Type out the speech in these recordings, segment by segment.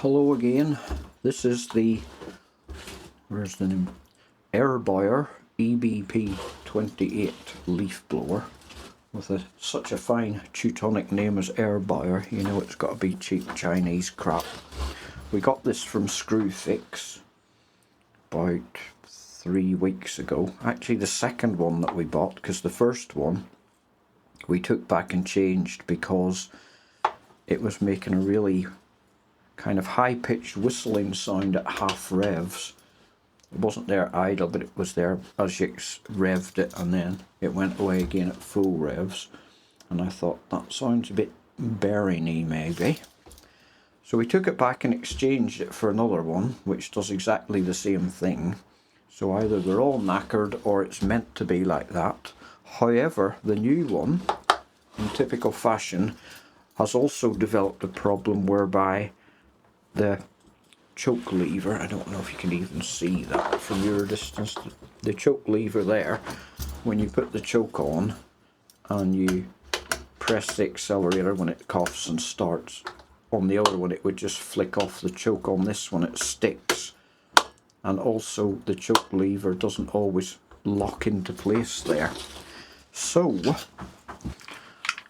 Hello again. This is the, where's the name? Erbauer EBP28 leaf blower with such a fine Teutonic name as Erbauer. You know it's got to be cheap Chinese crap. We got this from Screwfix about 3 weeks ago. Actually the second one that we bought, because the first one we took back and changed because it was making a really kind of high-pitched whistling sound at half revs. It wasn't there idle, but it was there as you revved it, and then it went away again at full revs. And I thought, that sounds a bit bearing-y maybe. So we took it back and exchanged it for another one, which does exactly the same thing. So either they're all knackered or it's meant to be like that. However, the new one, in typical fashion, has also developed a problem whereby the choke lever, I don't know if you can even see that from your distance, the choke lever there, when you put the choke on and you press the accelerator when it coughs and starts, on the other one it would just flick off the choke. On this one it sticks, and also the choke lever doesn't always lock into place there. So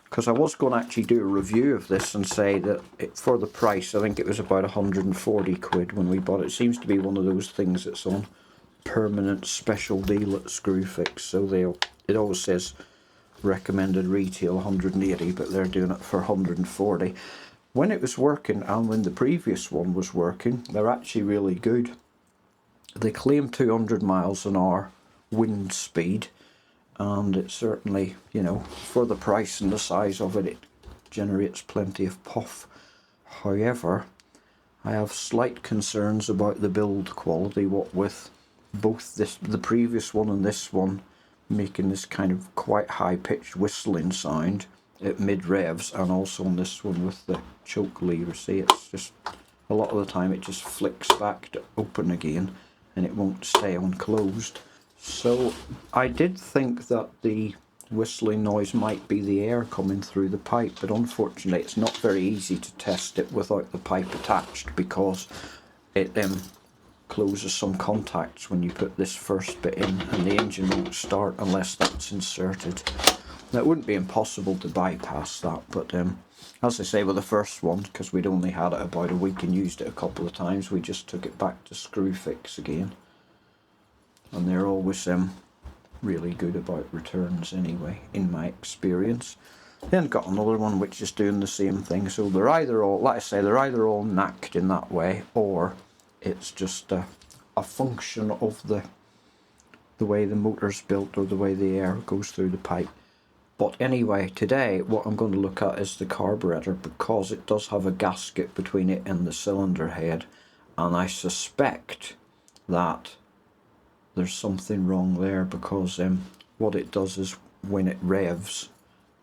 because I was going to actually do a review of this and say that for the price, I think it was about 140 quid when we bought it. It seems to be one of those things that's on permanent special deal at Screwfix. So it always says recommended retail 180, but they're doing it for 140. When it was working and when the previous one was working, they're actually really good. They claim 200 miles an hour wind speed. And it certainly, you know, for the price and the size of it, it generates plenty of puff. However, I have slight concerns about the build quality, what with both the previous one and this one making this kind of quite high-pitched whistling sound at mid-revs, and also on this one with the choke lever. See, it's just, a lot of the time it just flicks back to open again and it won't stay on closed. So I did think that the whistling noise might be the air coming through the pipe, but unfortunately it's not very easy to test it without the pipe attached, because it closes some contacts when you put this first bit in, and the engine won't start unless that's inserted. Now, it wouldn't be impossible to bypass that, but as I say with the first one, because we'd only had it about a week and used it a couple of times, we just took it back to Screwfix again. And they're always really good about returns anyway, in my experience. Then got another one which is doing the same thing. So they're either all, like I say, they're either all knacked in that way, or it's just a function of the way the motor's built or the way the air goes through the pipe. But anyway, today what I'm going to look at is the carburetor, because it does have a gasket between it and the cylinder head, and I suspect that there's something wrong there, because what it does is when it revs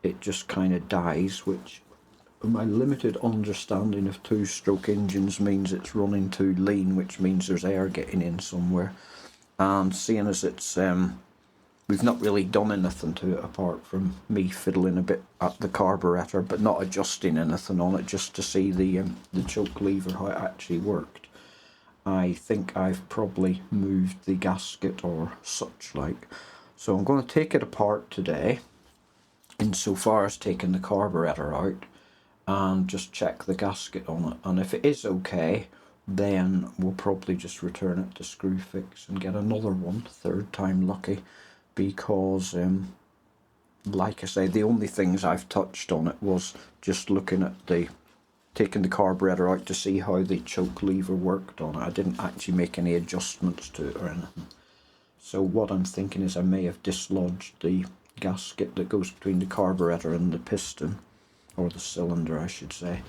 it just kind of dies, which my limited understanding of two-stroke engines means it's running too lean, which means there's air getting in somewhere. And seeing as it's we've not really done anything to it apart from me fiddling a bit at the carburetor, but not adjusting anything on it, just to see the choke lever, how it actually worked. I think I've probably moved the gasket or such like. So I'm going to take it apart today, insofar as taking the carburetor out, and just check the gasket on it. And if it is okay, then we'll probably just return it to Screwfix and get another one, third time lucky, because like I say, the only things I've touched on it was just looking at taking the carburetor out to see how the choke lever worked on it. I didn't actually make any adjustments to it or anything. So what I'm thinking is I may have dislodged the gasket that goes between the carburetor and the piston, or the cylinder I should say.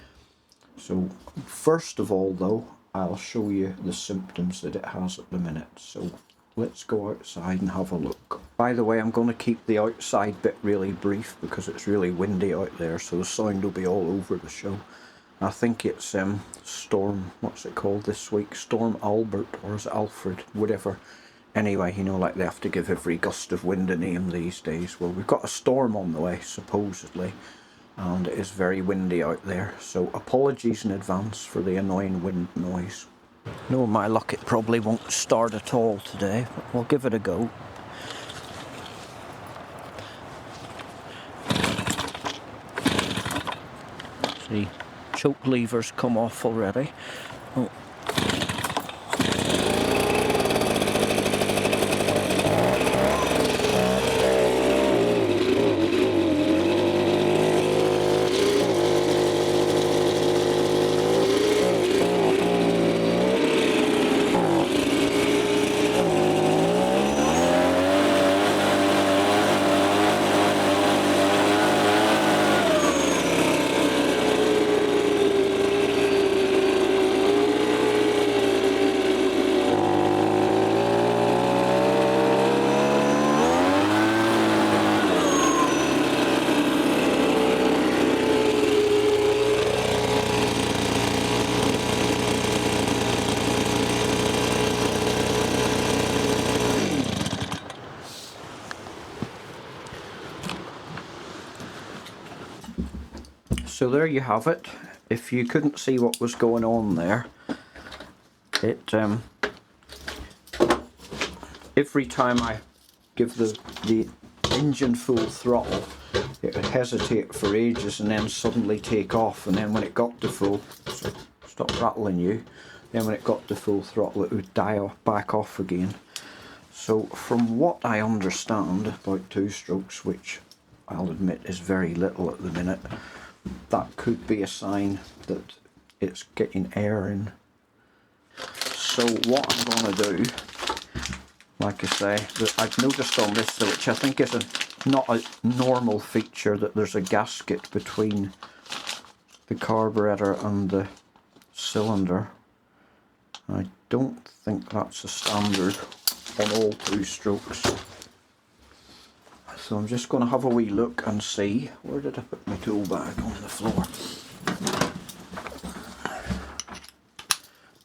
So first of all though, I'll show you the symptoms that it has at the minute. So let's go outside and have a look. By the way, I'm going to keep the outside bit really brief because it's really windy out there, so the sound will be all over the show. I think it's Storm, what's it called this week? Storm Albert, or is it Alfred? Whatever. Anyway, you know, like they have to give every gust of wind a name these days. Well, we've got a storm on the way, supposedly. and it is very windy out there, so apologies in advance for the annoying wind noise. Knowing my luck, it probably won't start at all today, but we'll give it a go. See, choke levers come off already. Oh. So there you have it. If you couldn't see what was going on there, it every time I give the engine full throttle, it would hesitate for ages and then suddenly take off, and then when it got to full, stop rattling you, then when it got to full throttle it would die back off again. So from what I understand about two-strokes, which I'll admit is very little at the minute, that could be a sign that it's getting air in. So what I'm going to do, like I say, I've noticed on this, which I think is not a normal feature, that there's a gasket between the carburetor and the cylinder. I don't think that's a standard on all two-strokes. So I'm just going to have a wee look and see. Where did I put my tool bag? On the floor.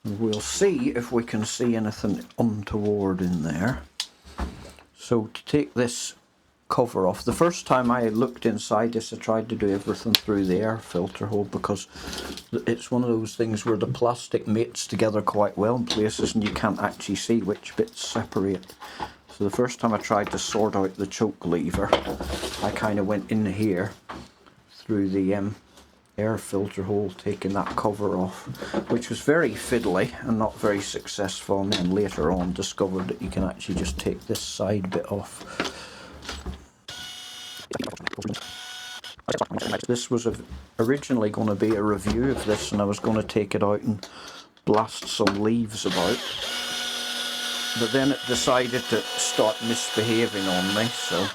And we'll see if we can see anything untoward in there. So to take this cover off, the first time I looked inside this, I tried to do everything through the air filter hole, because it's one of those things where the plastic mates together quite well in places and you can't actually see which bits separate. So the first time I tried to sort out the choke lever, I kind of went in here through the air filter hole, taking that cover off, which was very fiddly and not very successful, and then later on discovered that you can actually just take this side bit off. This was originally going to be a review of this, and I was going to take it out and blast some leaves about. But then it decided to start misbehaving on me, so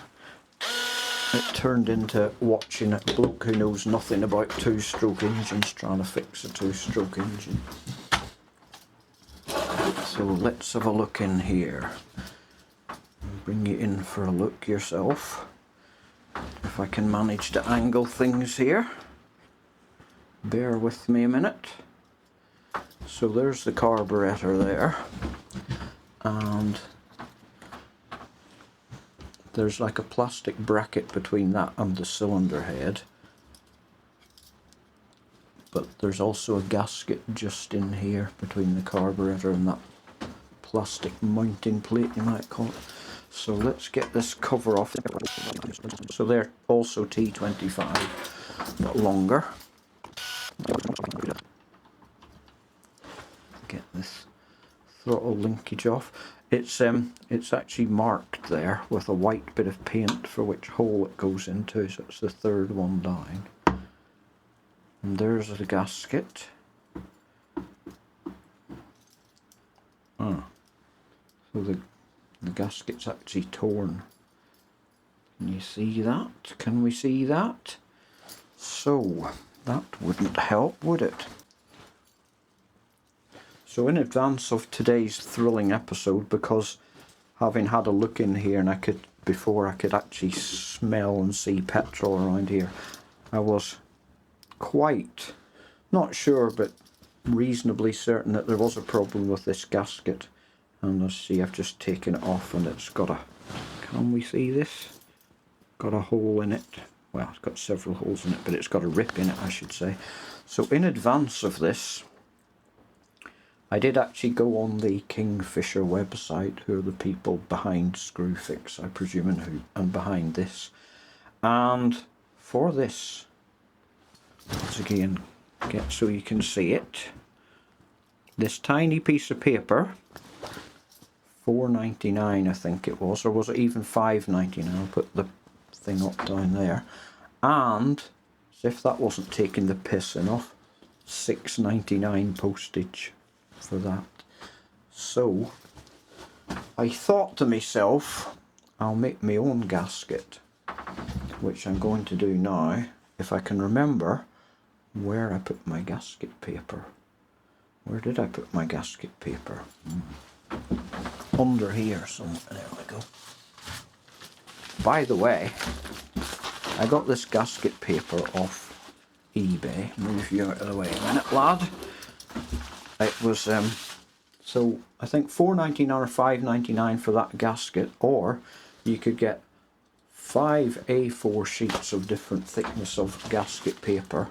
it turned into watching a bloke who knows nothing about two-stroke engines trying to fix a two-stroke engine. So let's have a look in here. Bring you in for a look yourself. If I can manage to angle things here. Bear with me a minute. So there's the carburetor there. And there's like a plastic bracket between that and the cylinder head, but there's also a gasket just in here between the carburetor and that plastic mounting plate, you might call it. So let's get this cover off. So they're also T25 but longer. Get this throttle linkage off. It's actually marked there with a white bit of paint for which hole it goes into, so it's the third one down. And there's the gasket. So the gasket's actually torn. Can you see that? Can we see that? So that wouldn't help, would it? So in advance of today's thrilling episode, because having had a look in here and before I could actually smell and see petrol around here, I was quite, not sure, but reasonably certain that there was a problem with this gasket. And let's see, I've just taken it off and it's got a, can we see this? Got a hole in it. well, it's got several holes in it, but it's got a rip in it, I should say. So in advance of this, I did actually go on the Kingfisher website, who are the people behind Screwfix, I presume, and behind this. And for this, let's again get so you can see it, this tiny piece of paper, $4.99 I think it was, or was it even $5.99? I'll put the thing up down there. And as if that wasn't taking the piss enough, $6.99 postage for that. So I thought to myself, I'll make my own gasket, which I'm going to do now, if I can remember where I put my gasket paper. Where did I put my gasket paper? Under here somewhere. There we go. By the way, I got this gasket paper off eBay. Move you out of the way a minute, lad. It was so I think $4.99 or $5.99 for that gasket, or you could get 5 A4 sheets of different thickness of gasket paper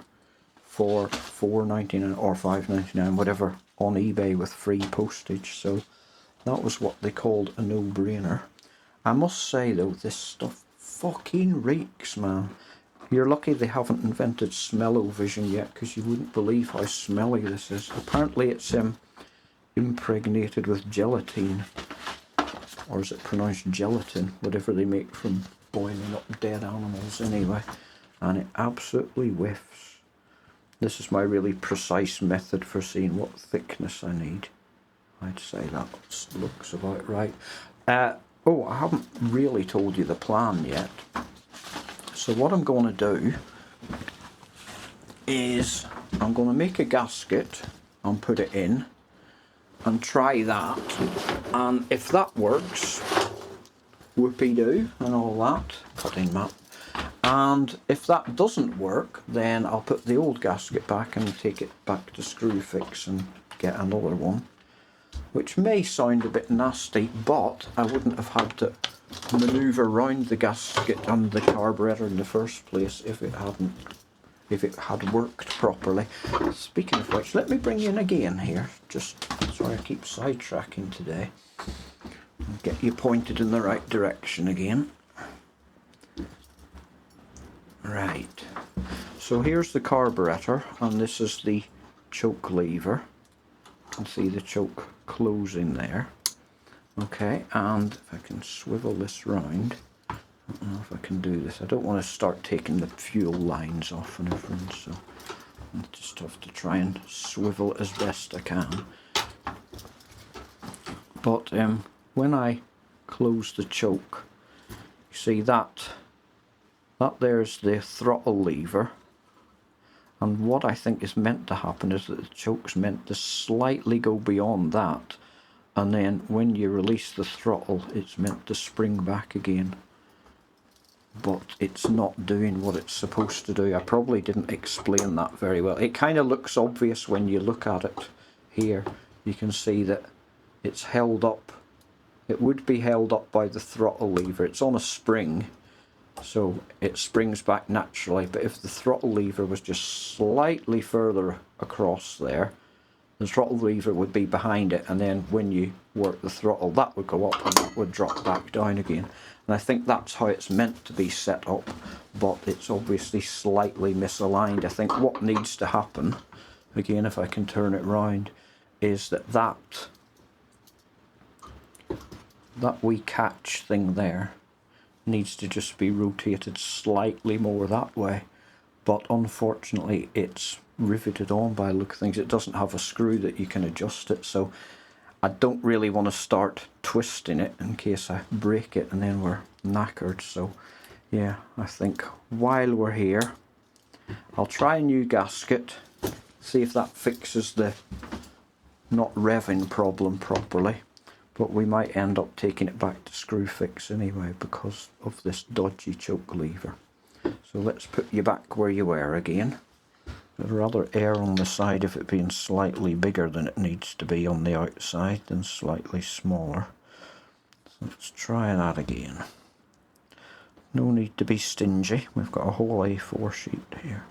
for $4.99 or $5.99, whatever, on eBay with free postage. So that was what they called a no-brainer. I must say though, this stuff fucking reeks, man. You're lucky they haven't invented smell-o-vision yet, because you wouldn't believe how smelly this is. Apparently it's impregnated with gelatine, or is it pronounced gelatin, whatever they make from boiling up dead animals anyway, and it absolutely whiffs. This is my really precise method for seeing what thickness I need. I'd say that looks about right. Oh, I haven't really told you the plan yet. So what I'm going to do is I'm going to make a gasket and put it in and try that, and if that works, whoopee-doo and all that, cutting mat. And if that doesn't work, then I'll put the old gasket back and take it back to Screwfix and get another one, which may sound a bit nasty, but I wouldn't have had to manoeuvre around the gasket and the carburetor in the first place if it had worked properly. Speaking of which, let me bring you in again here, just sorry I keep sidetracking today, and get you pointed in the right direction again. Right, so here's the carburetor, and this is the choke lever. You can see the choke closing there. Okay, and if I can swivel this round, I don't know if I can do this. I don't want to start taking the fuel lines off and everything, so I just have to try and swivel it as best I can. But when I close the choke, you see that there's the throttle lever, and what I think is meant to happen is that the choke's meant to slightly go beyond that, and then when you release the throttle it's meant to spring back again, but it's not doing what it's supposed to do. I probably didn't explain that very well. It kind of looks obvious when you look at it here. You can see that it's held up. It would be held up by the throttle lever. It's on a spring, so it springs back naturally, but if the throttle lever was just slightly further across there, the throttle lever would be behind it, and then when you work the throttle, that would go up and that would drop back down again. And I think that's how it's meant to be set up, but it's obviously slightly misaligned. I think what needs to happen, again if I can turn it round, is that wee catch thing there needs to just be rotated slightly more that way, but unfortunately it's riveted on by the look of things. It doesn't have a screw that you can adjust it, so I don't really want to start twisting it in case I break it and then we're knackered. So yeah, I think while we're here I'll try a new gasket, see if that fixes the not revving problem properly. But we might end up taking it back to Screwfix anyway because of this dodgy choke lever. So let's put you back where you were again. I'd rather err on the side of it being slightly bigger than it needs to be on the outside than slightly smaller. So let's try that again. No need to be stingy. We've got a whole A4 sheet here.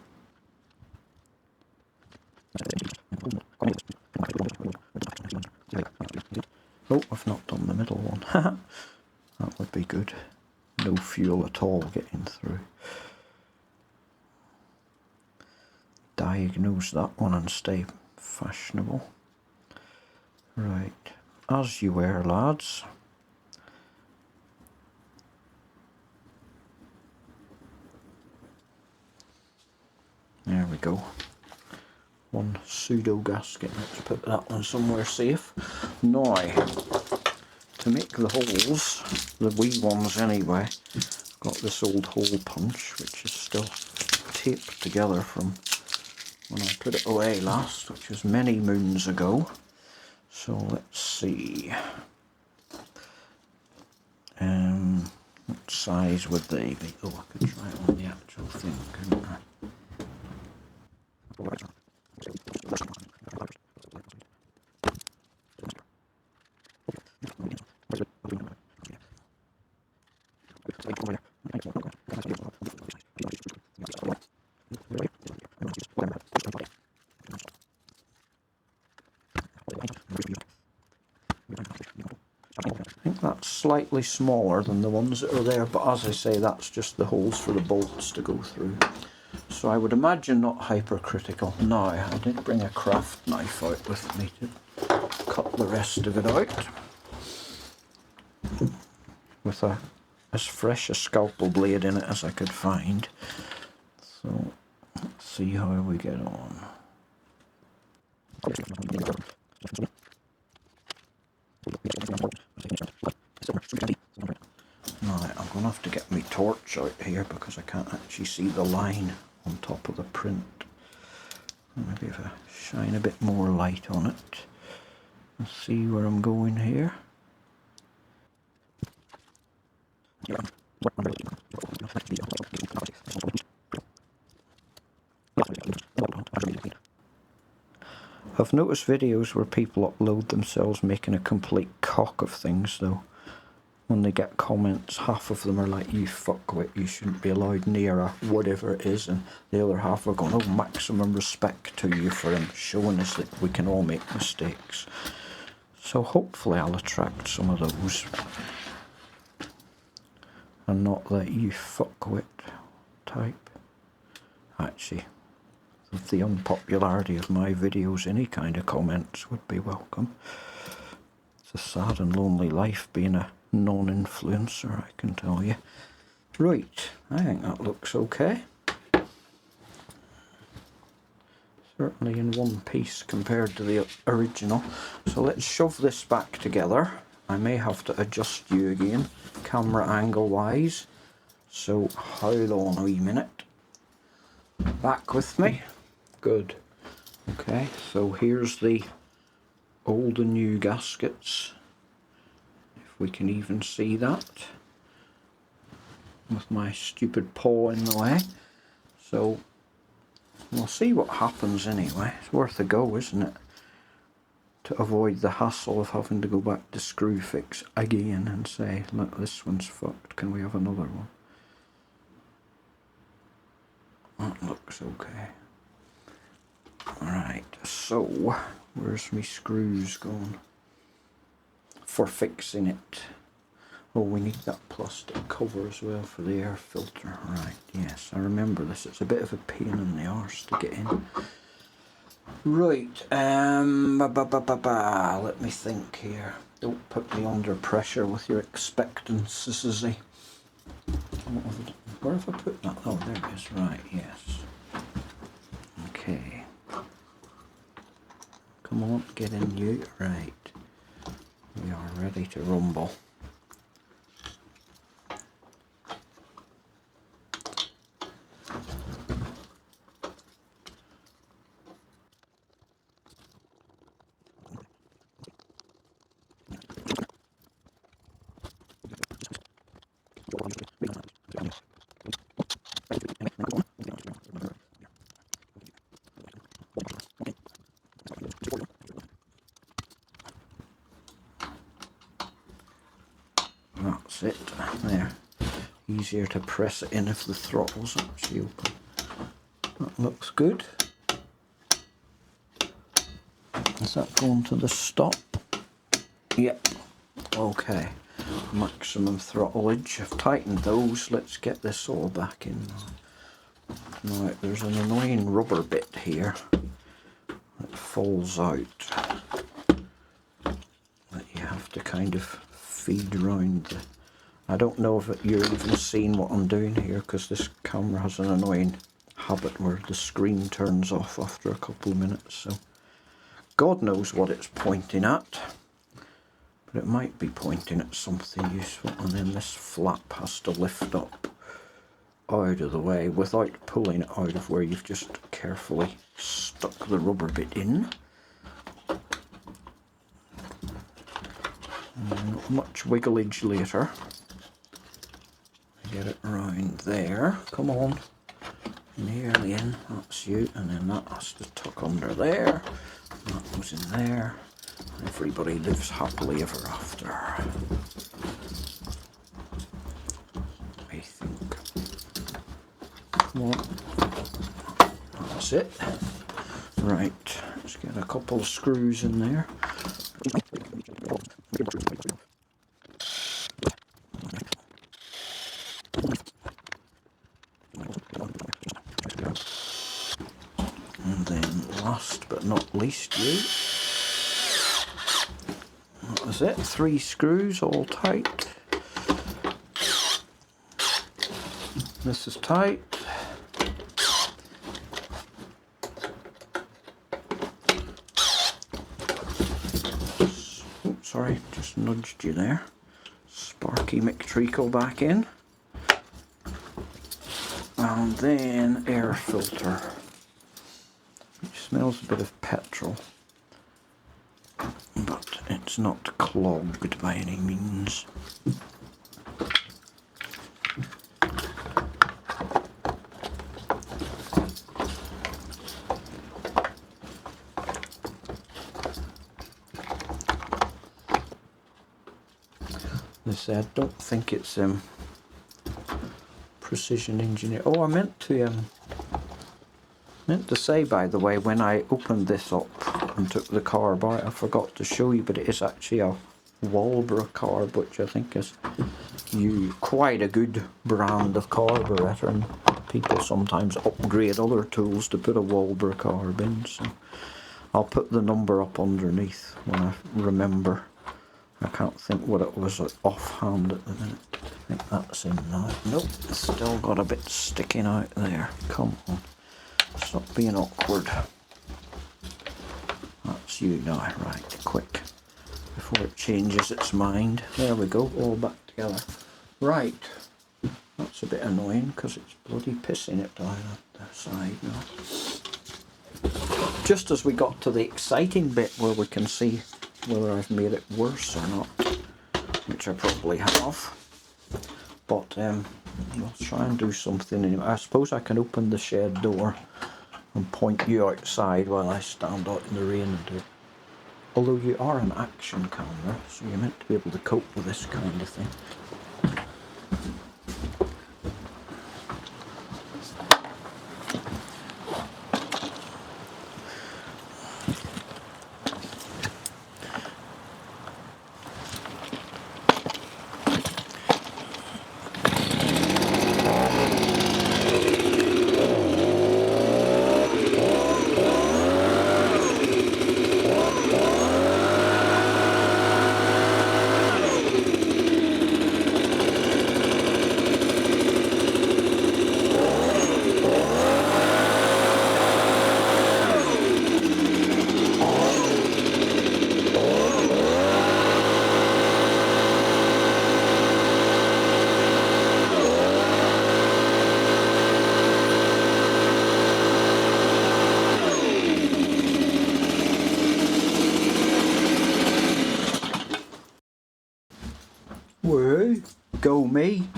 Oh, I've not done the middle one. That would be good. No fuel at all getting through. Diagnose that one and stay fashionable. Right, as you were, lads. There we go. One pseudo gasket. Let's put that one somewhere safe. Now, to make the holes, the wee ones anyway, I've got this old hole punch which is still taped together from when I put it away last, which was many moons ago. So let's see. What size would they be? Oh, I could try it on the actual thing, couldn't I? I think that's slightly smaller than the ones that are there, but as I say, that's just the holes for the bolts to go through. So I would imagine not hypercritical. Now, I did bring a craft knife out with me to cut the rest of it out. With as fresh a scalpel blade in it as I could find. So, let's see how we get on. Right, I'm going to have to get my torch out here because I can't actually see the line on top of the print. Maybe if I shine a bit more light on it and see where I'm going here. I've noticed videos where people upload themselves making a complete cock of things though. When they get comments, half of them are like, you fuckwit, you shouldn't be allowed near a whatever it is, and the other half are going, oh, maximum respect to you for him, showing us that we can all make mistakes. So hopefully I'll attract some of those. And not that you fuckwit type. Actually, with the unpopularity of my videos, any kind of comments would be welcome. It's a sad and lonely life being a non-influencer, I can tell you. Right, I think that looks okay. Certainly in one piece compared to the original. So let's shove this back together. I may have to adjust you again, camera angle wise. So hold on a wee minute. Back with me. Good. Okay, so here's the old and new gaskets. If we can even see that. With my stupid paw in the way. So we'll see what happens anyway. It's worth a go, isn't it? To avoid the hassle of having to go back to Screwfix again and say, look, this one's fucked, can we have another one? That looks okay. Alright, so where's my screws going? For fixing it. Oh, we need that plastic cover as well for the air filter. Right, yes, I remember this. It's a bit of a pain in the arse to get in. Right, let me think here. Don't put me under pressure with your expectancies. Where have I put that? Oh, there it is. Right, yes. Okay. Come on, get in you. Right. We are ready to rumble. That's it. There. easier to press it in if the throttle's actually open. That looks good. Is that going to the stop? Yep. Okay. Maximum throttlage. I've tightened those. Let's get this all back in. Right, there's an annoying rubber bit here that falls out that you have to kind of feed around the... I don't know if you're even seeing what I'm doing here, because this camera has an annoying habit where the screen turns off after a couple of minutes, so God knows what it's pointing at, but it might be pointing at something useful. And then this flap has to lift up out of the way without pulling it out of where you've just carefully stuck the rubber bit in. Not much wigglage later. Get it round there. Come on. Nearly in. That's you. And then that has to tuck under there. That goes in there. Everybody lives happily ever after, I think. Come on. That's it. Right. Let's get a couple of screws in there. And then last but not least, that was it. 3 screws all tight. This is tight. Oh, sorry, just nudged you there. Sparky McTreacle back in. And then air filter, which smells a bit of petrol, but it's not clogged by any means. This I don't think it's precision engineer. Oh, I meant to say, by the way, when I opened this up and took the carb out, I forgot to show you, but it is actually a Walbra carb, which I think is quite a good brand of carburetor, and people sometimes upgrade other tools to put a Walbra carb in, so I'll put the number up underneath when I remember. I can't think what it was offhand at the minute. I think that's in now. Nope, it's still got a bit sticking out there. Come on. Stop being awkward. That's you now. Right, quick. Before it changes its mind. There we go, all back together. Right. That's a bit annoying because it's bloody pissing it down at the side now. Just as we got to the exciting bit where we can see whether I've made it worse or not, which I probably have, but we'll try and do something anyway. I suppose I can open the shed door and point you outside while I stand out in the rain and do it. Although you are an action camera, so you're meant to be able to cope with this kind of thing. Woo, go me.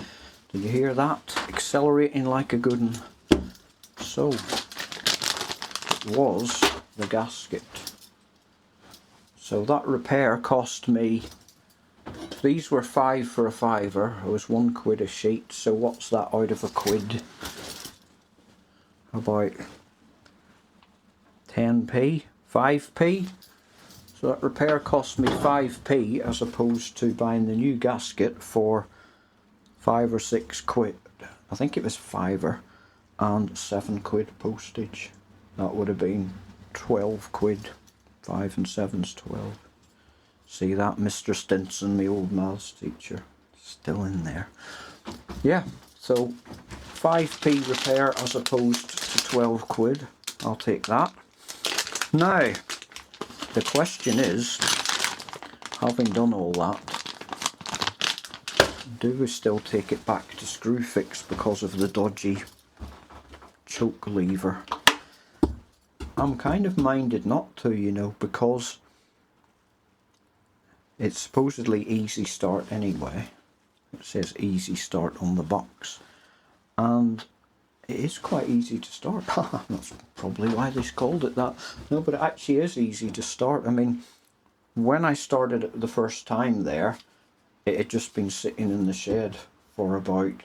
Did you hear that? Accelerating like a good one. So, it was the gasket. So that repair cost me these were 5 for a fiver. It was £1 a sheet, so what's that out of a quid? About 10p, 5p. So that repair cost me 5p as opposed to buying the new gasket for 5 or 6 quid. I think it was £5 and £7 postage. That would have been 12 quid. 5 and 7's 12. See that, Mr. Stinson, my old maths teacher, still in there. Yeah, so 5p repair as opposed to 12 quid. I'll take that. Now, the question is, having done all that, do we still take it back to Screwfix because of the dodgy choke lever? I'm kind of minded not to, you know, because it's supposedly easy start anyway. It says easy start on the box, and it is quite easy to start. That's probably why they called it that. No, but it actually is easy to start. I mean, when I started it the first time there, it had just been sitting in the shed for about,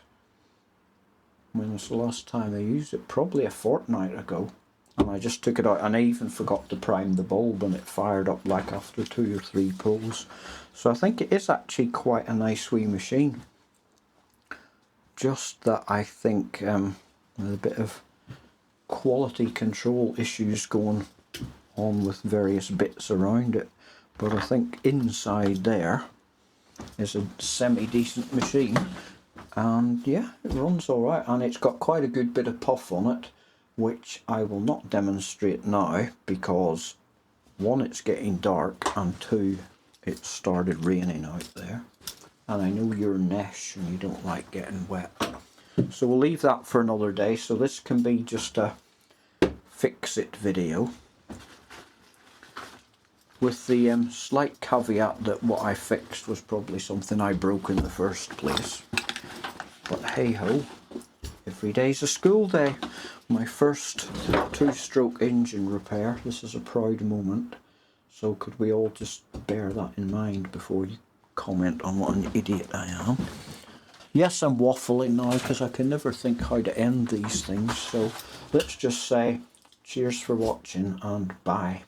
when was the last time I used it? Probably a fortnight ago. And I just took it out, and I even forgot to prime the bulb, and it fired up like after 2 or 3 pulls. So I think it is actually quite a nice wee machine. Just that I think there's a bit of quality control issues going on with various bits around it. But I think inside there is a semi-decent machine. And yeah, it runs alright, and it's got quite a good bit of puff on it, which I will not demonstrate now because 1, it's getting dark, and 2, it started raining out there, and I know you're Nesh and you don't like getting wet, so we'll leave that for another day. So this can be just a fix it video, with the slight caveat that what I fixed was probably something I broke in the first place. But hey ho, every day's a school day. My first 2-stroke engine repair. This is a proud moment. So could we all just bear that in mind before you comment on what an idiot I am. Yes, I'm waffling now because I can never think how to end these things. So let's just say cheers for watching and bye.